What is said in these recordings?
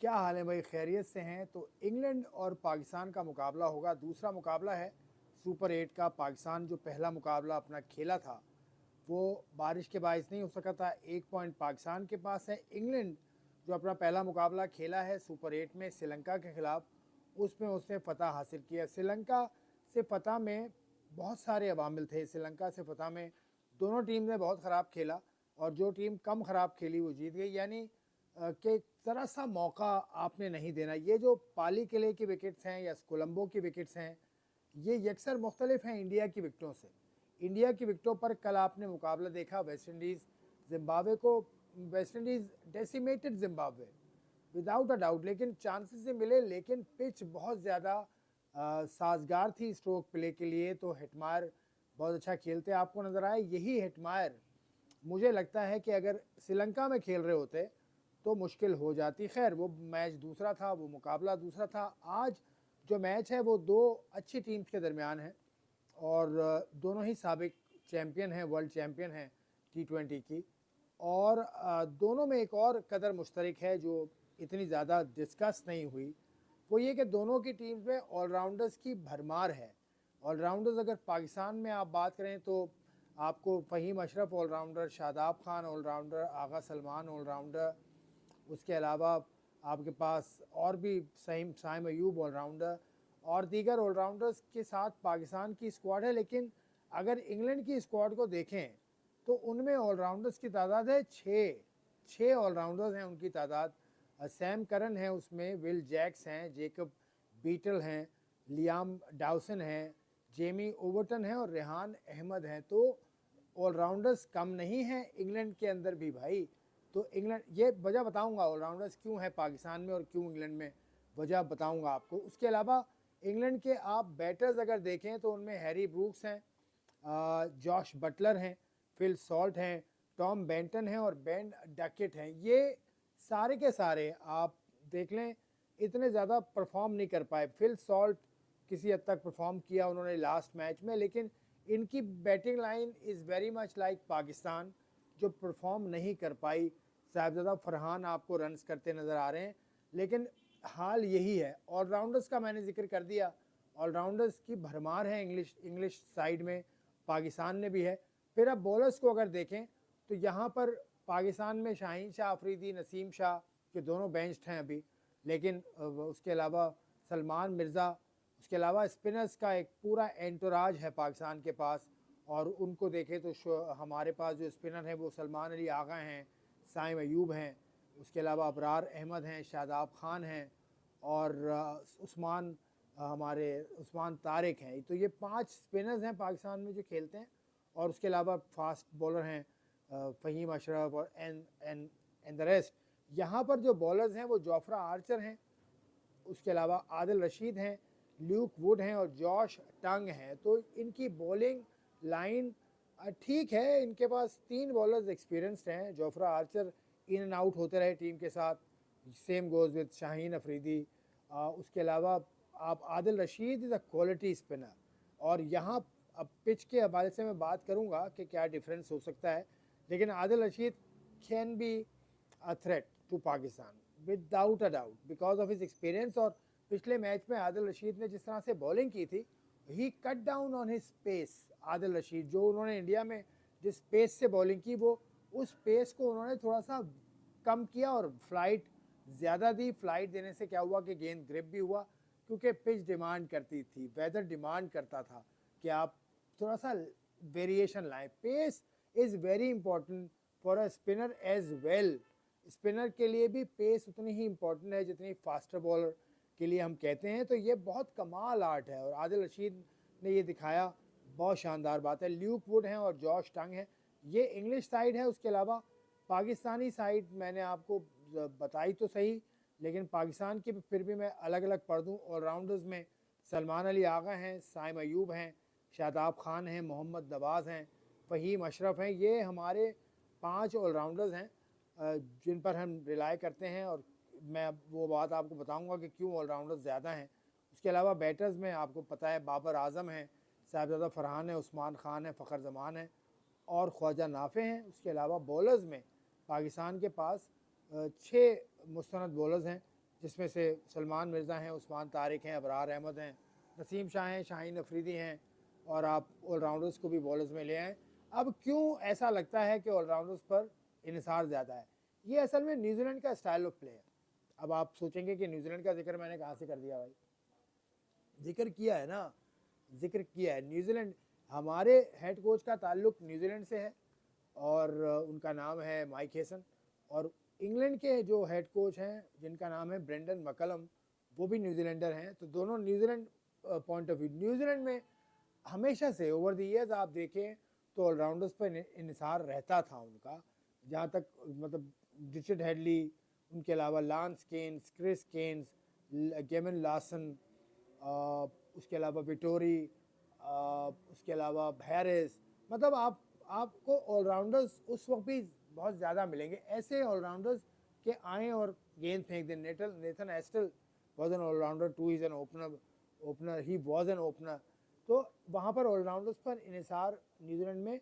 क्या हाल है भाई, खैरियत से हैं? तो इंग्लैंड और पाकिस्तान का मुकाबला होगा। दूसरा मुकाबला है सुपर 8 का। पाकिस्तान जो पहला मुकाबला अपना खेला था वो बारिश के बायस नहीं हो सका था। 1 पॉइंट पाकिस्तान के पास है। इंग्लैंड जो अपना पहला मुकाबला खेला है सुपर 8 में श्रीलंका के खिलाफ, उसमें उसने फ़तह हासिल किया। श्रीलंका से फ़तह में बहुत सारे अवामिल थे। श्रीलंका से फ़तह में दोनों टीम ने बहुत ख़राब खेला और जो टीम कम ख़राब खेली वो जीत गई। यानी कि ज़रा सा मौका आपने नहीं देना। ये जो पाली किले की विकेट्स हैं या कोलंबो की विकेट्स हैं, ये यकसर मुख्तलिफ हैं इंडिया की विकटों से। इंडिया की विकटों पर कल आपने मुकाबला देखा वेस्ट इंडीज़ जिम्बाब्वे को। West Indies decimated Zimbabwe without a doubt, लेकिन चांसेस से मिले, लेकिन पिच बहुत ज़्यादा साजगार थी स्ट्रोक प्ले के लिए। तो हेटमायर बहुत अच्छा खेलते आपको नज़र आए। यही हेटमायर मुझे लगता है कि अगर श्रीलंका में खेल रहे होते तो मुश्किल हो जाती। खैर वो मैच दूसरा था, वो मुकाबला दूसरा था। आज जो मैच है वो दो अच्छी टीम्स के दरमियान है और दोनों ही साबिक चैम्पियन हैं, वर्ल्ड चैम्पियन हैं T20 की। और दोनों में एक और कदर मुश्तरक है जो इतनी ज़्यादा डिस्कस नहीं हुई, वो ये कि दोनों की टीम्स में ऑलराउंडर्स की भरमार है। ऑलराउंडर्स अगर पाकिस्तान में आप बात करें तो आपको फ़हीम अशरफ ऑलराउंडर, शादाब खान ऑलराउंडर, आगा सलमान ऑलराउंडर, उसके अलावा आपके पास और भी साइम अयूब ऑलराउंडर और दीगर ऑलराउंडर्स के साथ पाकिस्तान की स्क्वाड है। लेकिन अगर इंग्लैंड की स्क्वाड को देखें तो उनमें ऑलराउंडर्स की तादाद है छः ऑलराउंडर्स हैं उनकी तादाद। सैम करन है उसमें, विल जैक्स हैं, जेकब बीटल हैं, लियाम डाउसन हैं, जेमी ओवर्टन है और रेहान अहमद हैं। तो ऑलराउंडर्स कम नहीं हैं इंग्लैंड के अंदर भी भाई। तो इंग्लैंड, ये वजह बताऊंगा ऑलराउंडर्स क्यों है पाकिस्तान में और क्यों इंग्लैंड में, वजह बताऊंगा आपको। उसके अलावा इंग्लैंड के आप बैटर्स अगर देखें तो उनमें हैरी ब्रूक्स हैं, जॉश बटलर हैं, फिल सॉल्ट हैं, टॉम बेंटन हैं और बेन डकेट हैं। ये सारे के सारे आप देख लें इतने ज़्यादा परफॉर्म नहीं कर पाए। फिल सॉल्ट किसी हद तक परफॉर्म किया उन्होंने लास्ट मैच में, लेकिन इनकी batting line is very much like Pakistan जो परफॉर्म नहीं कर पाई। साहिबजादा फरहान आपको रन्स करते नज़र आ रहे हैं, लेकिन हाल यही है। ऑलराउंडर्स का मैंने जिक्र कर दिया, ऑलराउंडर्स की भरमार है इंग्लिश साइड में, पाकिस्तान में भी है। फिर अब बॉलर्स को अगर देखें तो यहाँ पर पाकिस्तान में शाहीन शाह अफरीदी, नसीम शाह के दोनों बेंच्ड हैं अभी, लेकिन उसके अलावा सलमान मिर्ज़ा, उसके अलावा स्पिनर्स का एक पूरा एंटोराज है पाकिस्तान के पास। और उनको देखें तो हमारे पास जो स्पिनर हैं वो सलमान अली आगा हैं, साइम अयूब हैं, उसके अलावा अबरार अहमद हैं, शादाब खान हैं और उस्मान हमारे उस्मान तारिक हैं। तो ये 5 स्पिनर्स हैं पाकिस्तान में जो खेलते हैं। और उसके अलावा फास्ट बॉलर हैं फ़हीम अशरफ और एन द रेस्ट। यहाँ पर जो बॉलर्स हैं वो जोफ्रा आर्चर हैं, उसके अलावा आदिल रशीद हैं, ल्यूक वुड हैं और जॉश टंग हैं। तो इनकी बॉलिंग लाइन ठीक है। इनके पास 3 बॉलर्स एक्सपीरियंस्ड हैं। Jofra Archer in and out होते रहे टीम के साथ, same goes with Shaheen Afridi. उसके अलावा आप Adil Rashid is a quality spinner. और यहाँ अब पिच के हवाले से मैं बात करूँगा कि क्या डिफरेंस हो सकता है, लेकिन Adil Rashid can be a threat to Pakistan without a doubt because of his experience. और पिछले मैच में आदिल रशीद ने जिस तरह से बॉलिंग की थी, he cut down on his pace. Adil Rashid जो उन्होंने इंडिया में जिस पेस से बॉलिंग की, वो उस पेस को उन्होंने थोड़ा सा कम किया और फ्लाइट ज़्यादा दी। फ्लाइट देने से क्या हुआ कि गेंद ग्रिप भी हुआ, क्योंकि पिच डिमांड करती थी, वेदर डिमांड करता था कि आप थोड़ा सा वेरिएशन लाएं। Pace is very important for a spinner as well. Spinner के लिए भी पेस उतनी ही इंपॉर्टेंट है जितनी फास्टर बॉलर के लिए हम कहते हैं। तो ये बहुत कमाल आर्ट है और आदिल रशीद ने ये दिखाया, बहुत शानदार बात है। ल्यूक वुड हैं और जॉश टंग हैं, ये इंग्लिश साइड है। उसके अलावा पाकिस्तानी साइड मैंने आपको बताई तो सही, लेकिन पाकिस्तान की फिर भी मैं अलग अलग पढ़ दूँ। ऑलराउंडर्स में सलमान अली आगा हैं, साइम अयूब हैं, शादाब खान हैं, मोहम्मद नवाज़ हैं, फ़हीम अशरफ हैं। ये हमारे 5 ऑलराउंडर्स हैं जिन पर हम रिलाई करते हैं। और मैं वो बात आपको बताऊंगा कि क्यों ऑलराउंडर्स ज़्यादा हैं। उसके अलावा बैटर्स में आपको पता है बाबर आजम हैं, साहिबजादा फरहान है, उस्मान खान है, फ़खर जमान है और ख्वाजा नाफे हैं। उसके अलावा बॉलर्स में पाकिस्तान के पास 6 मुस्तनद बॉलर्स हैं। जिसमें से सलमान मिर्ज़ा हैं, उस्मान तारिक हैं, अबरार अहमद हैं, नसीम शाह हैं, शाहीन अफरीदी हैं, और आप ऑलराउंडर्स को भी बॉलर्स में ले आएँ। अब क्यों ऐसा लगता है कि ऑलराउंडर्स पर इन्हिसार ज़्यादा है? ये असल में न्यूजीलैंड का स्टाइल ऑफ प्ले है। अब आप सोचेंगे कि न्यूजीलैंड का जिक्र मैंने कहाँ से कर दिया भाई? जिक्र किया है ना, जिक्र किया है। न्यूजीलैंड, हमारे हेड कोच का ताल्लुक न्यूजीलैंड से है और उनका नाम है माइक हेसन, और इंग्लैंड के जो हेड कोच हैं जिनका नाम है ब्रेंडन मकलम, वो भी न्यूजीलैंडर हैं। तो दोनों New Zealand point of view, New Zealand में हमेशा से ओवर द ईयर्स आप देखें तो ऑलराउंडर्स पर इन्हिसार रहता था उनका। जहाँ तक मतलब रिचर्ड हेडली, उनके अलावा Lance Cairns, Chris Cairns, Gavin Larsen, उसके अलावा विटोरी, उसके अलावा हैरिस, मतलब आपको ऑलराउंडर्स उस वक्त भी बहुत ज़्यादा मिलेंगे। ऐसे ऑलराउंडर्स के आए और गेंद फेंक दें। Nathan Astle was an allrounder too, is an opener, he was an opener. तो वहाँ पर ऑलराउंडर्स पर इन्हिसार न्यूजीलैंड में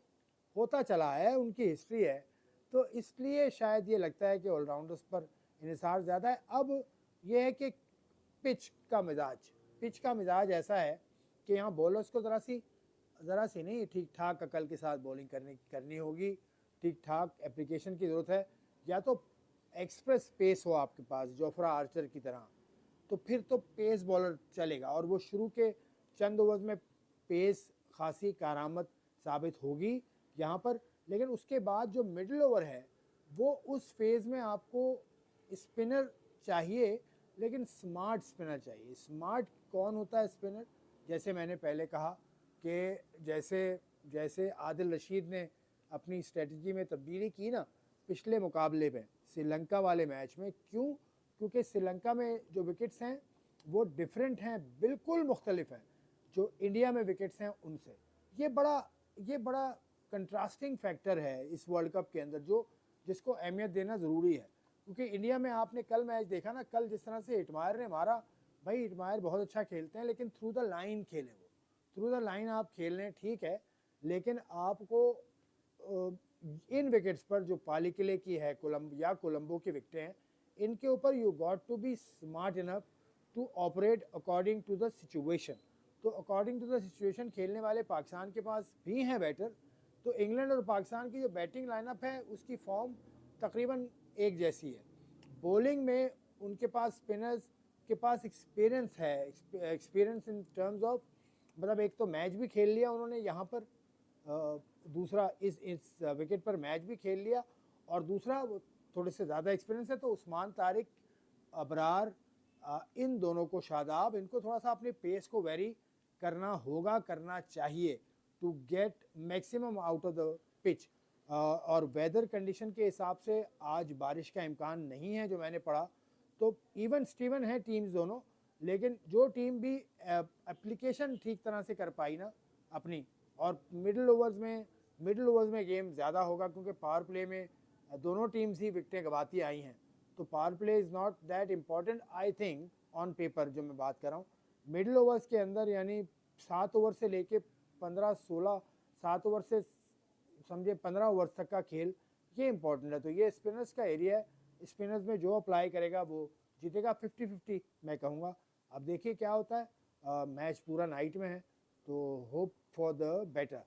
होता चला है, उनकी हिस्ट्री है। तो इसलिए शायद ये लगता है कि ऑलराउंडर्स पर इन्हिसार ज़्यादा है। अब यह है कि पिच का मिजाज ऐसा है कि यहाँ बॉलर्स को ज़रा सी नहीं, ठीक ठाक अकल के साथ बॉलिंग करनी होगी, ठीक ठाक एप्लीकेशन की ज़रूरत है। या तो एक्सप्रेस पेस हो आपके पास जोफ्रा आर्चर की तरह, तो फिर तो पेस बॉलर चलेगा, और वो शुरू के चंद ओवर्स में पेस खासी कारआमद साबित होगी यहाँ पर। लेकिन उसके बाद जो मिडिल ओवर है वो उस फेज़ में आपको स्पिनर चाहिए, लेकिन स्मार्ट स्पिनर चाहिए। स्मार्ट कौन होता है स्पिनर? जैसे मैंने पहले कहा कि जैसे आदिल रशीद ने अपनी स्ट्रेटजी में तब्दीली की ना पिछले मुकाबले में, श्रीलंका वाले मैच में। क्यों? क्योंकि श्रीलंका में जो विकेट्स हैं वो डिफरेंट हैं, बिल्कुल मुख्तलिफ हैं जो इंडिया में विकेट्स हैं उनसे। ये बड़ा कंट्रास्टिंग फैक्टर है इस वर्ल्ड कप के अंदर, जिसको अहमियत देना ज़रूरी है। क्योंकि इंडिया में आपने कल मैच देखा ना, कल जिस तरह से हिटमायर ने मारा, भाई हिटमायर बहुत अच्छा खेलते हैं, लेकिन थ्रू द लाइन खेले। वो थ्रू द लाइन आप खेल लें ठीक है, लेकिन आपको इन विकेट्स पर जो पालीकिले की है, कोलंबो की विकेटें हैं, इनके ऊपर you got to be smart enough to operate according to the situation. तो अकॉर्डिंग टू द सिचुएशन खेलने वाले पाकिस्तान के पास भी हैं बैटर। तो इंग्लैंड और पाकिस्तान की जो बैटिंग लाइनअप है उसकी फॉर्म तकरीबन एक जैसी है। बॉलिंग में उनके पास स्पिनर्स के पास एक्सपीरियंस है, एक्सपीरियंस इन टर्म्स ऑफ, मतलब एक तो मैच भी खेल लिया उन्होंने यहाँ पर, दूसरा इस विकेट पर मैच भी खेल लिया, और दूसरा थोड़े से ज़्यादा एक्सपीरियंस है। तो उस्मान तारिक, अबरार, इन दोनों को, शादाब, इनको थोड़ा सा अपने पेस को वेरी करना चाहिए to get maximum out of the pitch. और वेदर कंडीशन के हिसाब से आज बारिश का इम्कान नहीं है जो मैंने पढ़ा। तो इवन स्टीवन है टीम्स दोनों, लेकिन जो टीम भी एप्लीकेशन ठीक तरह से कर पाई ना अपनी, और मिडिल ओवर्स में गेम ज़्यादा होगा, क्योंकि पावर प्ले में दोनों टीम्स ही विकेटें गंवाती आई हैं। तो power play is not that important I think on paper, जो मैं बात कर रहा हूँ मिडिल ओवर्स के अंदर, यानी 7 ओवर से लेके 15-16, 7 ओवर से समझे 15 ओवर्स तक का खेल, ये इंपॉर्टेंट है। तो ये स्पिनर्स का एरिया है, स्पिनर्स में जो अप्लाई करेगा वो जीतेगा। 50-50 मैं कहूँगा। अब देखिए क्या होता है, मैच पूरा नाइट में है, तो होप फॉर द बेटर।